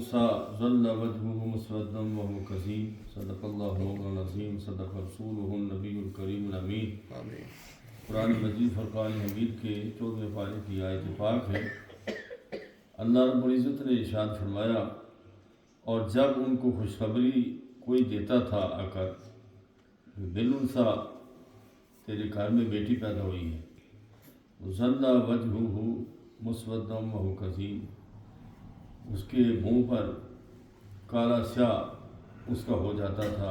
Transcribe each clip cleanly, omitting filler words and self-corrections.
ظل وجهه مسودا وهو كظيم صدق الله مولانا العظيم صدق رسوله النبی الکریم الامین۔ قرآن مجید فرقان حمید کے 14ویں پارے کی آیت پاک ہے۔ اللہ رب العزت نے ارشاد فرمایا، اور جب ان کو خوشخبری کوئی دیتا تھا آ کر، بالانسا تیرے گھر میں بیٹی پیدا ہوئی ہے، ظل وجهه مسودا وهو كظيم، اس کے منہ پر کالا سیاہ اس کا ہو جاتا تھا،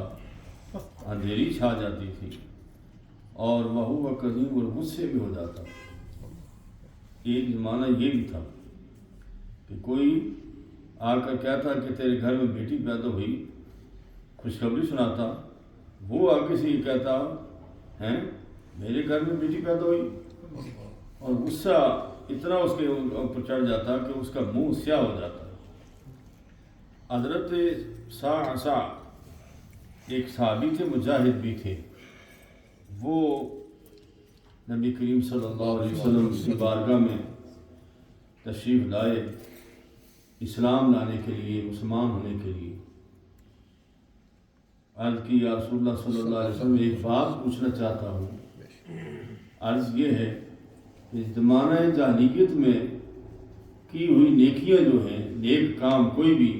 اندھیری چھا جاتی تھی، اور وہ کظیم اور غصے بھی ہو جاتا۔ ایک زمانہ یہ بھی تھا کہ کوئی آ کر کہتا کہ تیرے گھر میں بیٹی پیدا ہوئی، خوشخبری سناتا، وہ آگے سے یہ کہتا ہیں میرے گھر میں بیٹی پیدا ہوئی، اور غصہ اتنا اس کے اوپر چڑھ جاتا کہ اس کا منہ سیاہ ہو جاتا۔ حضرت سعد ایک صحابی تھے، مجاہد بھی تھے، وہ نبی کریم صلی اللہ علیہ وسلم کی بارگاہ میں تشریف لائے اسلام لانے کے لیے، مسلمان ہونے کے لیے۔ عرض کی یا رسول اللہ صلی اللہ علیہ وسلم، ایک بات پوچھنا چاہتا ہوں۔ عرض یہ ہے کہ زمانہ جاہلیت میں کی ہوئی نیکیاں جو ہیں، نیک کام کوئی بھی،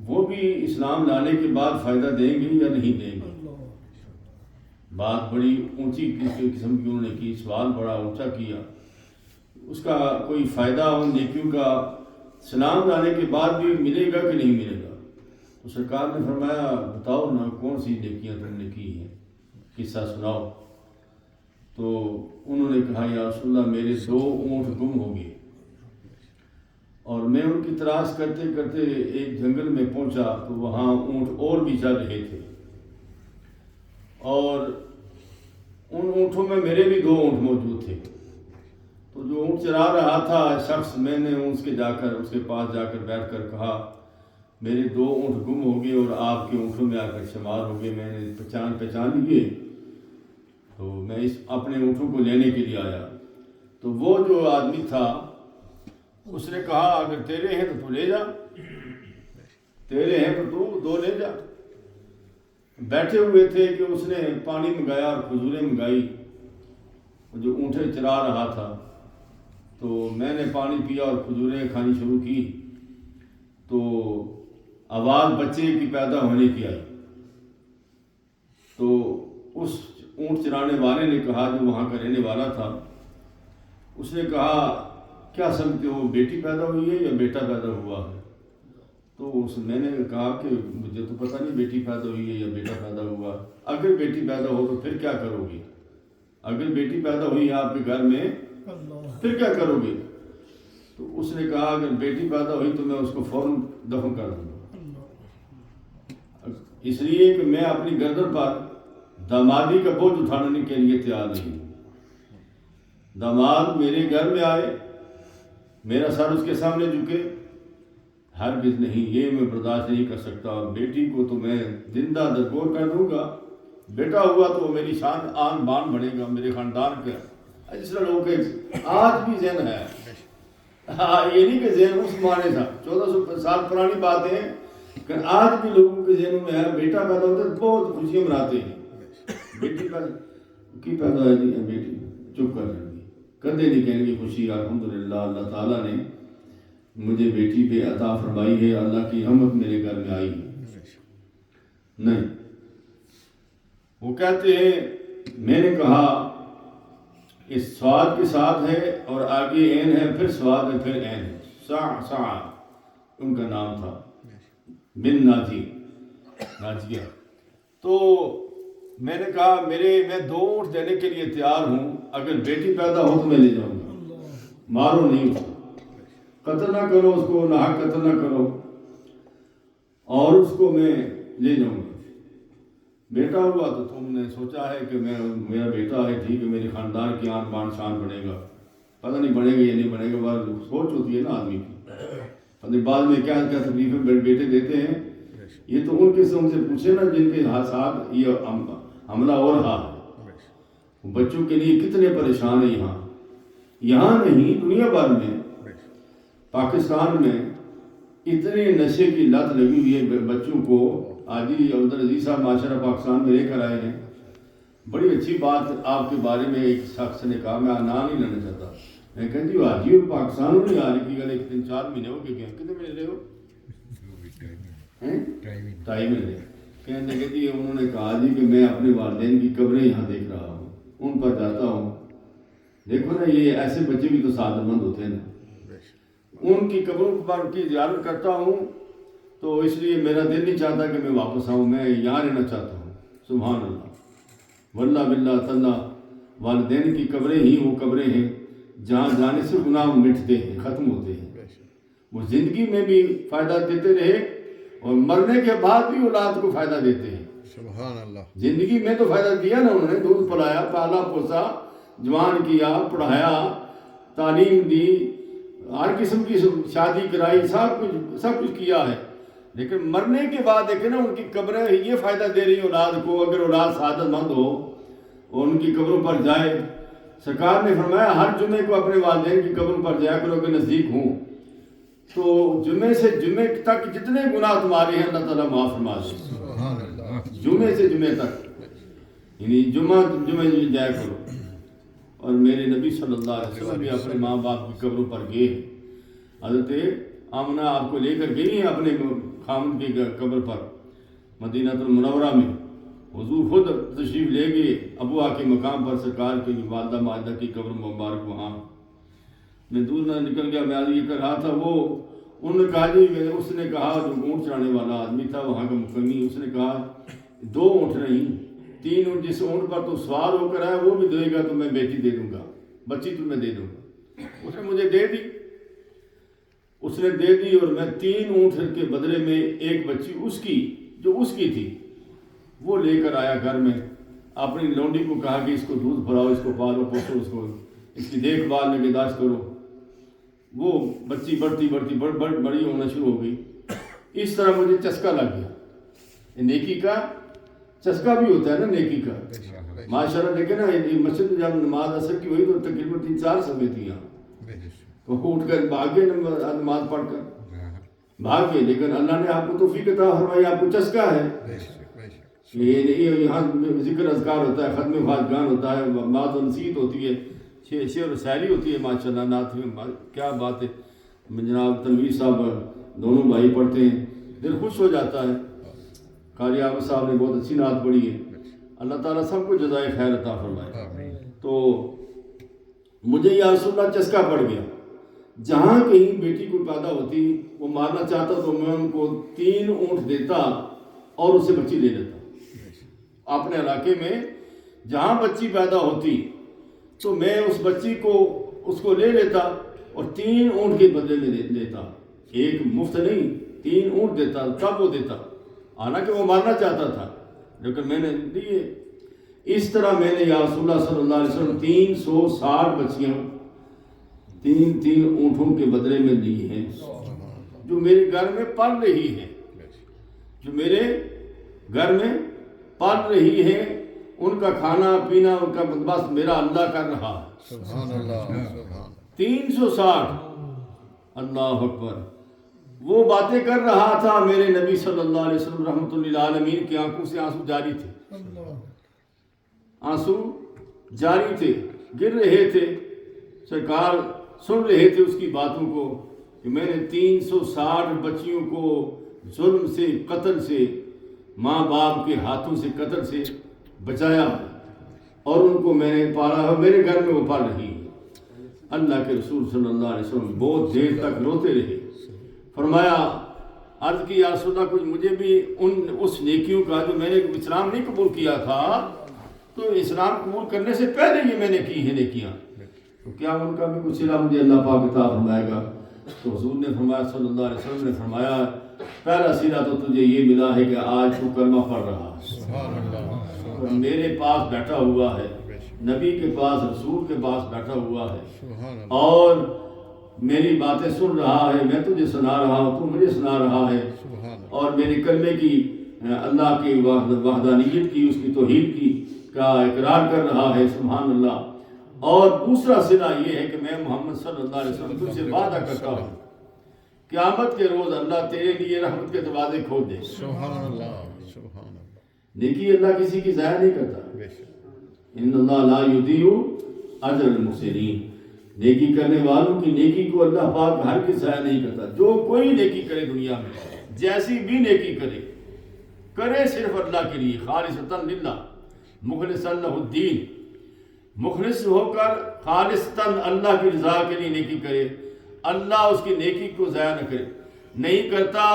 وہ بھی اسلام لانے کے بعد فائدہ دیں گے یا نہیں دیں گے؟ بات بڑی اونچی قسم کی انہوں نے کی، سوال بڑا اونچا کیا، اس کا کوئی فائدہ ان نیکیوں کا اسلام لانے کے بعد بھی ملے گا کہ نہیں ملے گا؟ تو سرکار نے فرمایا بتاؤ نا کون سی نیکیاں تم نے کی ہیں، قصہ سناؤ۔ تو انہوں نے کہا یا رسول اللہ میرے 2 اونٹ گم ہو گئے، اور میں ان کی تلاش کرتے کرتے ایک جنگل میں پہنچا تو وہاں اونٹ اور بھی چل رہے تھے، اور ان اونٹوں میں میرے بھی 2 اونٹ موجود تھے۔ تو جو اونٹ چرا رہا تھا شخص، میں نے اس کے پاس جا کر بیٹھ کر کہا میرے 2 اونٹ گم ہو گئے اور آپ کے اونٹوں میں آ کر شمار ہو گئے، میں نے پہچان لیے، تو میں اپنے اونٹوں کو لینے کے لیے آیا۔ تو وہ جو آدمی تھا اس نے کہا اگر تیرے ہیں تو تو لے جا، تیرے ہیں تو تو 2 لے جا۔ بیٹھے ہوئے تھے کہ اس نے پانی منگایا اور کھجوریں منگائی، جو اونٹیں چرا رہا تھا، تو میں نے پانی پیا اور کھجوریں کھانی شروع کی، تو آواز بچے کی پیدا ہونے کی آئی۔ تو اس اونٹ چرانے والے نے کہا، جو وہاں کا رہنے والا تھا، اس نے کہا کیا سمجھتے ہو بیٹی پیدا ہوئی ہے یا بیٹا پیدا ہوا ہے؟ تو میں نے کہا کہ مجھے تو پتہ نہیں بیٹی پیدا ہوئی ہے یا بیٹا پیدا ہوا ہے۔ اگر بیٹی پیدا ہو تو پھر کیا کرو گے؟ اگر بیٹی پیدا ہوئی ہے آپ کے گھر میں پھر کیا کرو گے؟ تو اس نے کہا اگر بیٹی پیدا ہوئی تو میں اس کو فوراً دفن کر دوں گا، اس لیے کہ میں اپنی گردن پر دامادی کا بوجھ اٹھانے کے لیے تیار نہیں ہوں۔ داماد میرے گھر میں آئے، میرا سر اس کے سامنے جھکے، ہرگز نہیں، یہ میں برداشت نہیں کر سکتا۔ اور بیٹی کو تو میں زندہ درگور کر دوں گا، بیٹا ہوا تو میری شان آن بان بڑھے گا میرے خاندان کا۔ جس طرح لوگ آج بھی ذہن ہے، یہ نہیں کہ ذہن اس زمانے تھا، 1400 سال پرانی بات ہے، کہ آج بھی لوگوں کے ذہنوں میں ہے بیٹا پیدا ہوتا ہے بہت خوشیاں مناتے ہیں۔ بیٹی پیدا ہے جی، بیٹی چپ کر جائیں گی، کدے نہیں کہیں گے خوشی الحمدللہ اللہ تعالیٰ نے مجھے بیٹی پہ عطا فرمائی ہے، اللہ کی رحمت میرے گھر میں آئی ہے۔ نہیں، وہ کہتے ہیں میں نے کہا اس سواد کے ساتھ ہے اور آگے عین ہے، پھر سواد ہے، پھر عین ہے۔ سعد ان کا نام تھا، بن ناجیہ۔ تو میں نے کہا میں 2 اونٹ دینے کے لیے تیار ہوں، اگر بیٹی پیدا ہو تو میں لے جاؤں گا، مارو نہیں، اس کو قتل نہ کرو، اس کو ناحق قتل نہ کرو، اور اس کو میں لے جاؤں گا۔ بیٹا ہوا تو تم نے سوچا ہے کہ میرا بیٹا ہے، ٹھیک ہے، میرے خاندان کی آن بان شان بڑھے گا، پتہ نہیں بڑھے گا یا نہیں بڑھے گا، بعد سوچ ہوتی ہے نا آدمی کی، پتہ بعد میں کیا تکلیفیں بیٹے دیتے ہیں۔ یہ تو ان قسم سے پوچھے نا جن کے ساتھ یہ حملہ ہو رہا ہے، بچوں کے لیے کتنے پریشان ہیں۔ یہاں نہیں، دنیا بھر میں، پاکستان میں اتنے نشے کی لت لگی ہوئی ہے بچوں کو. آج ہی عبدالعزیز صاحب معاشرہ پاکستان میں لے کر آئے ہیں. بڑی اچھی بات آپ کے بارے میں ایک شخص نے کہا, میں نام نہیں لینا چاہتا, میں کہا جی حاجی اور پاکستان نہیں آ رہی کی گل, ایک 3-4 مہینے ہو گئے, کتنے مہینے رہے ہو؟ 2.5 مہینے. کہنے لگے جی انہوں نے کہا جی کہ میں اپنے والدین کی قبریں یہاں دیکھ رہا ہوں, ان پر جاتا ہوں. دیکھو نا, یہ ایسے بچے بھی تو سعادت مند ہوتے ہیں نا. ان کی قبروں پر کی زیارت کرتا ہوں تو اس لیے میرا دل نہیں چاہتا کہ میں واپس آؤں, میں یہاں رہنا چاہتا ہوں. سبحان اللہ. واللہ باللہ تعالیٰ والدین کی قبریں ہی وہ قبریں ہیں جہاں جانے سے گناہ مٹتے ہیں, ختم ہوتے ہیں. وہ زندگی میں بھی فائدہ دیتے رہے اور مرنے کے بعد بھی اولاد کو فائدہ دیتے ہیں. سبحان اللہ. زندگی میں تو فائدہ دیا نا انہوں نے, دودھ پلایا, پالا پوسا, جوان کیا, پڑھایا, تعلیم دی, ہر قسم کی شادی کرائی, سب کچھ کیا ہے. لیکن مرنے کے بعد دیکھیں نا ان کی قبریں یہ فائدہ دے رہی اولاد کو. اگر اولاد سعادت مند ہو اور ان کی قبروں پر جائے, سرکار نے فرمایا ہر جمعے کو اپنے والدین کی قبروں پر جایا کرو کہ نزدیک ہوں, تو جمعے سے جمعے تک جتنے گناہ تمہارے ہیں اللہ تعالیٰ معاف فرما دے. جمعے سے جمعے تک, یعنی جمعے جایا کرو. اور میرے نبی صلی اللہ علیہ وسلم بھی اپنے ماں باپ کی قبروں پر گئے. حضرت آمنہ آپ کو لے کر گئی ہیں اپنے خامد کی قبر پر مدینہ المنورہ میں. حضور خود تشریف لے گئے ابوا کے مقام پر, سرکار کی والدہ ماجدہ کی قبر مبارک وہاں. میں دور نہ نکل گیا, میں آج یہ کر رہا تھا, وہ انہوں نے کہا جی, اس نے کہا جو اونٹ چڑھانے والا آدمی تھا وہاں کا مقمی, اس نے کہا 2 اونٹ نہیں 3 اونٹ, جس اونٹ پر تو سوار ہو کر آیا وہ بھی دے گا تو میں بیٹی دے دوں گا, بچی تمہیں دے دوں گا. اس نے مجھے دے دی, اس نے دے دی, اور میں 3 اونٹ کے بدلے میں ایک بچی اس کی جو اس کی تھی وہ لے کر آیا گھر میں. اپنی لونڈی کو کہا کہ اس کو دودھ پلاؤ, اس کو پالو پوسو, اس کو اس کی دیکھ بھال نگہداشت کرو. وہ بچی بڑھتی بڑی ہونا شروع ہو گئی. اس طرح مجھے چسکا لگ گیا. نیکی کا چسکا بھی ہوتا ہے نا, نیکی کا. ماشاءاللہ دیکھیں نا, مسجد میں جب نماز اثر کی ہوئی تو تقریباً 3-4 سمے تھی یہاں, وہ اٹھ کر بھاگے نماز پڑھ کر بھاگے. لیکن اللہ نے آپ کو توفیق عطا فرمائی, آپ کو چسکا ہے. یہاں ذکر اذکار ہوتا ہے, ختم فاتحان ہوتا ہے, بات و نصیحت ہوتی ہے, شعر و شاعری ہوتی ہے. ماشاءاللہ نعت میں کیا بات ہے. جناب تنویر صاحب دونوں بھائی پڑھتے ہیں, دل خوش ہو جاتا ہے. قاری عابد صاحب نے بہت اچھی نعت پڑھی ہے. اللہ تعالیٰ سب کو جزائے خیر عطا فرمائے. تو مجھے یا رسول اللہ چسکا پڑ گیا. جہاں کہیں بیٹی کو پیدا ہوتی وہ مارنا چاہتا تو میں ان کو 3 اونٹ دیتا اور اسے بچی لے لیتا. اپنے علاقے میں جہاں بچی پیدا ہوتی تو میں اس بچی کو اس کو لے لیتا اور 3 اونٹ کے بدلے میں لیتا. ایک مفت نہیں, 3 اونٹ دیتا. کب وہ دیتا, حالانکہ وہ مارنا چاہتا تھا لیکن میں نے دیے. اس طرح میں نے یا رسول اللہ صلی اللہ علیہ وسلم 360 بچیاں 3 اونٹوں کے بدلے میں لی ہیں, جو میرے گھر میں پل رہی ہیں, جو میرے گھر میں پل رہی ہیں. ان کا کھانا پینا, ان کا بندوبست میرا اللہ کر رہا ہے. سبحان اللہ. 360. اللہ اکبر. وہ باتیں کر رہا تھا, میرے نبی صلی اللہ علیہ وسلم رحمۃ للعالمین کی آنکھوں سے آنسو جاری تھے, آنسو جاری تھے, گر رہے تھے. سرکار سن رہے تھے اس کی باتوں کو کہ میں نے 360 بچیوں کو ظلم سے, قتل سے, ماں باپ کے ہاتھوں سے قتل سے بچایا اور ان کو میں نے پالا. میرے گھر میں وہ پال رہی ہے. اللہ کے رسول صلی اللہ علیہ وسلم بہت دیر تک روتے رہے. فرمایا, عرض کی یا رسول اللہ, کچھ مجھے بھی اس نیکیوں کا جو میں نے اسلام نہیں قبول کیا تھا, تو اسلام قبول کرنے سے پہلے یہ میں نے کی ہے نیکیاں, تو کیا ان کا بھی کچھ صلہ مجھے اللہ پاک عطا فرمائے گا. تو حضور نے فرمایا صلی اللہ علیہ وسلم نے فرمایا, پہلا صلہ تو تجھے یہ ملا ہے کہ آج تو کلمہ پڑھ رہا ہے اور میرے پاس بیٹھا ہوا ہے, نبی کے پاس, رسول کے پاس بیٹھا ہوا ہے اور میری باتیں سن رہا ہے. میں تجھے سنا رہا ہوں, تو مجھے سنا رہا ہے, اور میرے کلمے کی, اللہ کی وحدانیت کی, اس کی توحید کی کا اقرار کر رہا ہے. سبحان اللہ. اور دوسرا صلہ یہ ہے کہ میں محمد صلی اللہ علیہ وسلم تجھ سے وعدہ کرتا ہوں قیامت کے روز اللہ تیرے لیے رحمت کے دروازے کھول دے. سبحان اللہ سبحان اللہ. نیکی اللہ کسی کی ضائع نہیں کرتا. بے شک. ان اللہ لا یضیع اجر المحسنین. نیکی کرنے والوں کی نیکی کو اللہ پاک ہر کی ضائع نہیں کرتا. جو کوئی نیکی کرے دنیا میں، جیسی بھی نیکی کرے صرف اللہ کے لیے، خالصتاً للہ، مخلصاً لہ الدین، مخلص ہو کر خالصتاً اللہ کی رضا کے لیے نیکی کرے، اللہ اس کی نیکی کو ضائع نہ کرے. نہیں کرتا،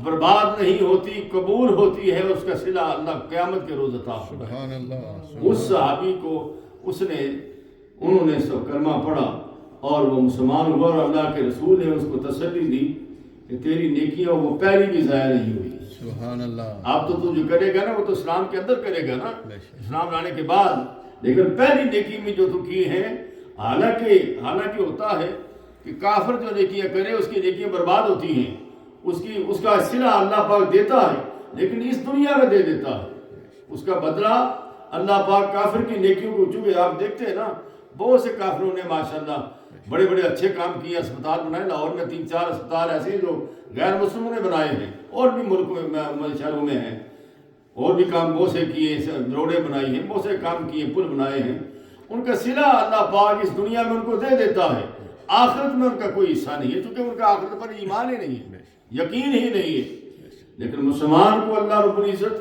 برباد نہیں ہوتی، قبول ہوتی ہے، اس کا صلہ اللہ قیامت کے روز عطا فرمائے. سبحان اللہ. اس صحابی کو انہوں نے سب کلمہ پڑھا اور وہ مسلمان ہوا، اور اللہ کے رسول نے اس کو تسلی دی کہ تیری نیکیاں وہ پہلی بھی ضائع نہیں ہوئی. سبحان اللہ. اب تو جو کرے گا نا وہ تو اسلام کے اندر کرے گا نا، بے شک. اسلام لانے کے بعد. لیکن پہلی نیکی میں جو تو کی ہیں، حالانکہ ہوتا ہے کہ کافر جو نیکیاں کرے اس کی نیکیاں برباد ہوتی ہیں، اس کا صلہ اللہ پاک دیتا ہے، لیکن اس دنیا میں دے دیتا ہے. اس کا بدلہ اللہ پاک کافر کی نیکیوں کو، چونکہ آپ دیکھتے ہیں نا بہت سے کافروں نے ماشاءاللہ بڑے بڑے اچھے کام کیے، اسپتال بنائے. لاہور میں 3-4 اسپتال ایسے ہیں جو غیر مسلموں نے بنائے ہیں، اور بھی ملکوں میں شہروں میں ہیں. اور بھی کام بہت سے کیے، روڈیں بنائی ہیں، بہت سے کام کیے، پل بنائے ہیں. ان کا صلہ اللہ پاک اس دنیا میں ان کو دے دیتا ہے. آخرت میں ان کا کوئی حصہ نہیں ہے، کیونکہ ان کا آخرت پر ایمان ہی نہیں ہے، یقین ہی نہیں ہے. لیکن مسلمان کو اللہ رب العزت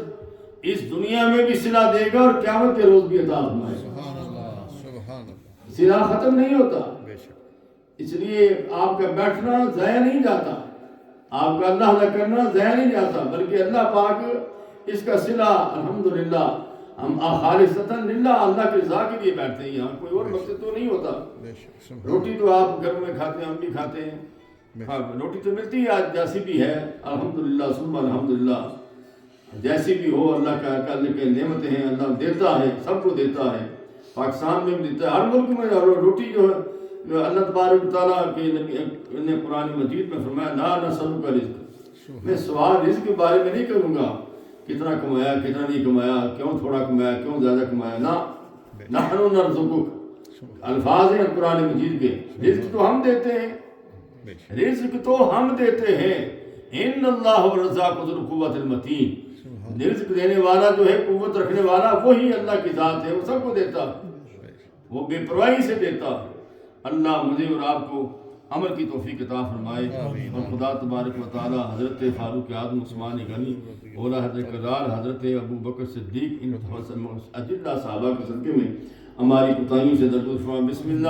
اس دنیا میں بھی صلہ دے گا اور قیامت کے روز بھی عطا فرمائے گا. سبحان اللہ سبحان اللہ. صلہ ختم نہیں ہوتا. بے شک. اس لیے آپ کا بیٹھنا ضائع نہیں جاتا، آپ کا اللہ نہ کرنا ضائع نہیں جاتا، بلکہ اللہ پاک اس کا صلہ الحمدللہ ہم خالصتاً للہ اللہ کی رضا کے لیے بیٹھتے ہیں. یہاں کوئی اور مقصد تو نہیں ہوتا. بے شک. سبحان روٹی تو آپ گھروں میں کھاتے ہیں، ہم بھی کھاتے ہیں. ہاں، روٹی تو ملتی ہے آج جیسی بھی ہے، الحمدللہ ثم الحمدللہ. جیسی بھی ہو اللہ کا کے نعمتیں ہیں، اللہ دیتا ہے، سب کو دیتا ہے. پاکستان میں بھی دیتا ہے، ہر ملک میں. روٹی جو ہے اللہ تبارک و تعالیٰ کے نبی نے قرآن مجید میں فرمایا لا نسألک رزق. میں سوال رزق کے بارے میں نہیں کروں گا، کتنا کمایا کتنا نہیں کمایا، کیوں تھوڑا کمایا کیوں زیادہ کمایا. نہ نحن نرزقک الفاظ ہیں قرآن مجید کے. رزق تو ہم دیتے ہیں، رزق تو ہم دیتے ہیں. ان اللہ الرزاق ذو القوۃ المتین. رزق دینے والا جو ہے، قوت رکھنے والا، وہی اللہ کی ذات ہے، وہ سب کو دیتا ہے، وہ بے پرواہی سے دیتا ہے. اللہ مجھے اور آپ کو عمل کی توفیق عطا فرمائے. اور خدا تبارک و تعالی حضرت فاروق اعظم عثمان غنی، اولا حضرت کرار، حضرت ابو بکر صدیق، ان اجلہ صحابہ کے صدقے میں ہماری کوتاہیوں سے درگزر فرمائے. بسم اللہ.